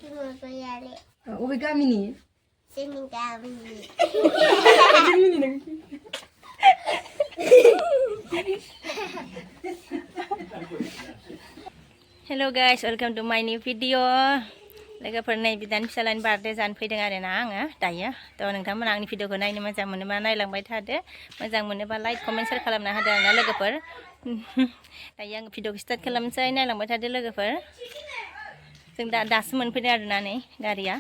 अबे गामिनि जोंनि गामिनि Hello guys, welcome to my new video. लोगोफोर नै बिदानि फिसालानि बार्थडे जानो फैदों आरो ना आङो दायो थ' नोंथांमोना आंनि भिडिअखौ नायनो मोजां मोनोबा नायलांबाय थादो मोजां मोनोबा लाइक कमेन्ट शेयार खालामना होदो आरोना लोगोफोर दायो आङो भिडिअखौ स्टार्ट खालामनोसै नायलांबाय थादो लोगोफोर जों दासो मोनफैदों आरोना नै गारिया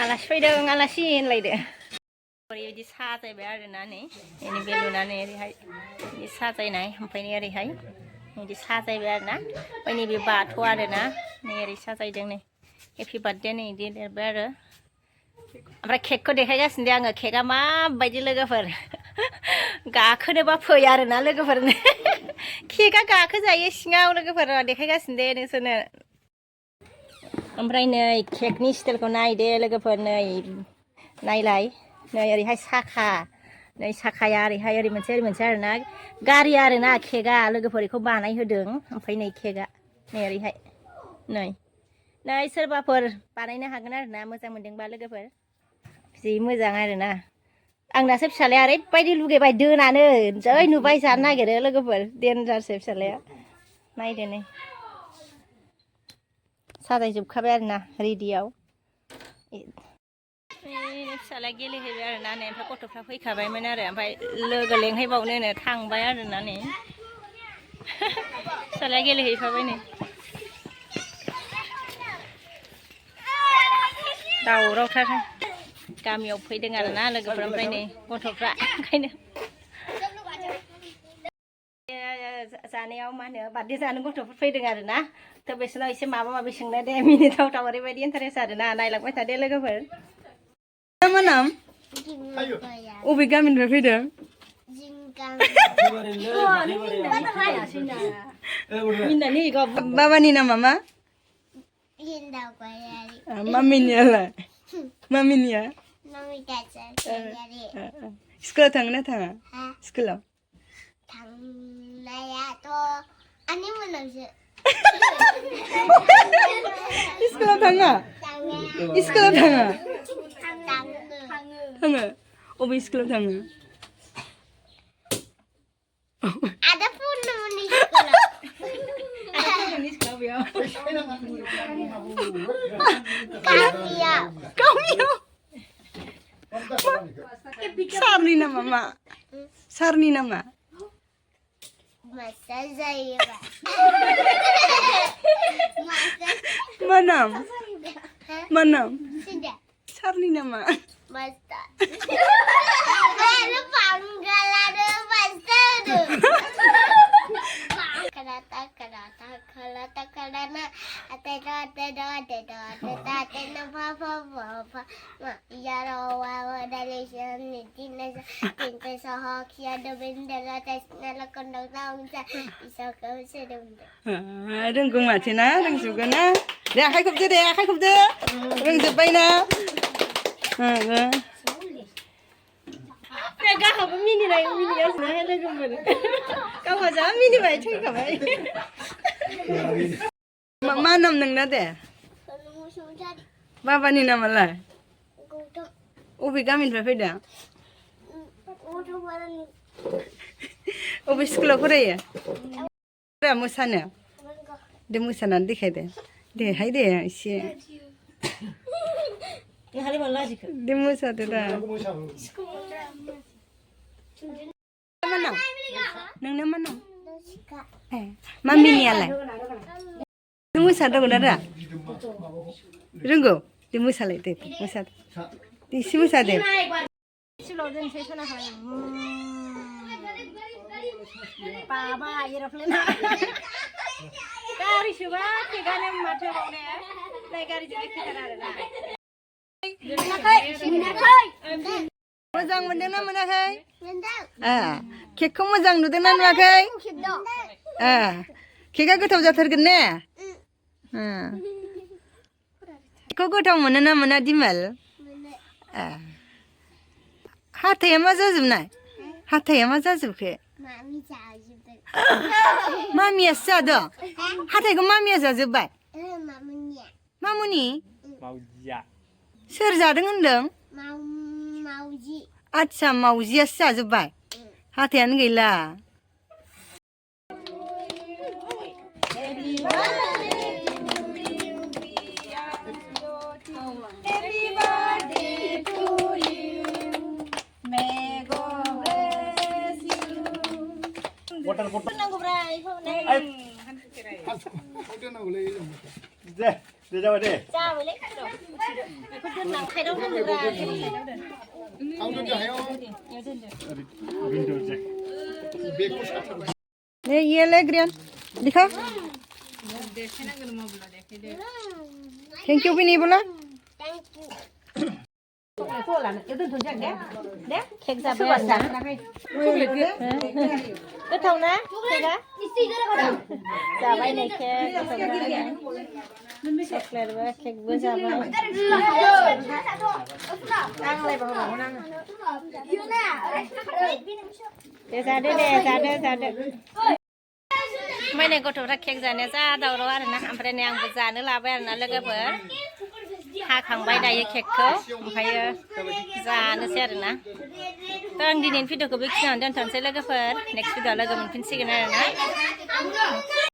आलासि फैदों आलासि होनलायदो बिदि साजायबाय आरोना नै इनि बेलुनानै ओरैहाय बिदि साजायनाय ओमफ्राय ओरैहाय बिदि साजायबाय आरोना ओमफ्राय नैबे बाथौ आरोना नै ओरै साजायदों नै हेपि बार्थडे नै इदि लिरबाय आरो ओमफ्राय केकखौ देखायगासिनो दे आङो केकआ माबायदि लोगोफोर गाखोनोबा फै आरोना लोगोफोर केकआ गाखोजायो सिङाव लोगोफोर देखायगासिनो दे नोंसोरनो ओमफ्राय नै केकनि स्टाइलखौ नायदे लोगोफोर नै नायलाय नै ओरैहाय साखा नै साखाया ओरैहाय ओरै मोनसे आरोना गारि आरोना केकआ लोगोफोर बेखौ बानायहोदों ओमफ्राय नै केकआ नै ओरैहाय नै सोरबाफोर बानायनो हागोन आरोना मोजां मोनदोंबा लोगोफोर जि मोजां आरोना आंनासो फिसालाया ओरैबायदि लुगैबाय दोनानो जै नुबाय जानो नागिरो लोगोफोर देनजारसो फिसालाया नायदो नै साजायजोबखाबाय आरोना रेडियाव फिसालाया गेलेहैबाय आरोना नै ओमफ्राय गथ'फ्रा फैखाबायमोन आरो ओमफ्राय लोगो लेंहैबावनो थांबाय आरोना नै फिसालाया गेलेहैफाबाय नै दावरावथार गामियाव फैदों आरोना लोगोफोर ओमफ्राय नै गथ'फ्रा ओंखायनो जानायाव मा होनो बार्थडे जानो गथ'फोर फैदों आरोना थ' बिसोरनाव एसे माबा माबि सोंनो दे मिनिथावथाव ओरैबायदि इन्टारेस्ट आरोना नायलांबाय थादो लोगोफोर मा नाम अबे गामिनिफ्राय फैदों बाबानि नामा मा मामिनियालाय मामिनिया स्कुलाव थाङो ना थाङा स्कुलाव थांनायाथ' आंनि मोनावसो स्कुलाव थाङा स्कुलाव थाङा थाङो अबे स्कुलाव थाङो ada Purnomoनि स्कुलाव गामियाव सारनि नामा मा सारनि नामा masa saya Pak मा नाम मा नाम sudah सारनि नामा masa ada panggal ada masa tuh karena atena papa ya rawa dari sini tinta sahakia ada bendera tesnala kondang tahun bisa kau sedang रोंगौ माथो ना रोंजोबगोन ना दे आखाइ खबदो रोंजोब्बाय ना गाहाबो मिनिगासिनो लोगोफोर गावहा जा मिनिबाय थैखाबाय मा नाम नोंना दे बाबानि नामालाय अबे गामिनिफ्राय फैदों अबे स्कुलाव फरायो मोसानो दे मोसानानै देखायदे देहाय दे एसे दे मोसादो दा मा नाम नोंना मा नाम मामिनियालाय नों मोसानो रोंगौ ना रोङा रोंगौ दे मोसालाय दे मोसादो दे एसे मोसादो बाबा एर'प्लेन गारि सोबा केकआनो माथो बावने जाय गारिजों एखेथार आरोना मोजां मोनदोंना मोनाखै केकखौ मोजां नुदोंना नुवाखै केकआ गोथाव जाथारगोन ने केकखौ गोथाव मोनो ना मोना दिमाल हाथाया मा जाजोबनाय हाथाया मा जाजोबखो Mami जाजोब्बाय मामियासो जादों हाथायखौ मामिया जाजोब्बाय मामिया मामुनि मावजिया सोर जादों होनदों मावजि आच्छा मावजियासो जाजोब्बाय हाथायानो गैला Nwngbw deh jawa deh जाबायलै खायदाव बेखौ दोननां खायदाव दोनोब्रा window jack ये ले ग्रेन दिखा थैंक यू भी नहीं बोला केक जाबाय आरोना गोथाव ना केकआ जाबाय नै केक चकलेटबो केकबो जाबाय जादो दे जादो ओमफ्राय नै गथ'फ्रा केक जानाया जा दावराव आरोना ओमफ्राय नै आंबो जानो लाबाय आरोना लोगोफोर हाखांबाय दायो केकखौ ओमफ्रायो जानोसै आरोना थ' आं दिनैनि भिडिअखौ बेखिनियावनो दोनथ'नोसै लोगोफोर नेक्स्ट भिडिअ लोगो मोनफिनसिगोन आरोना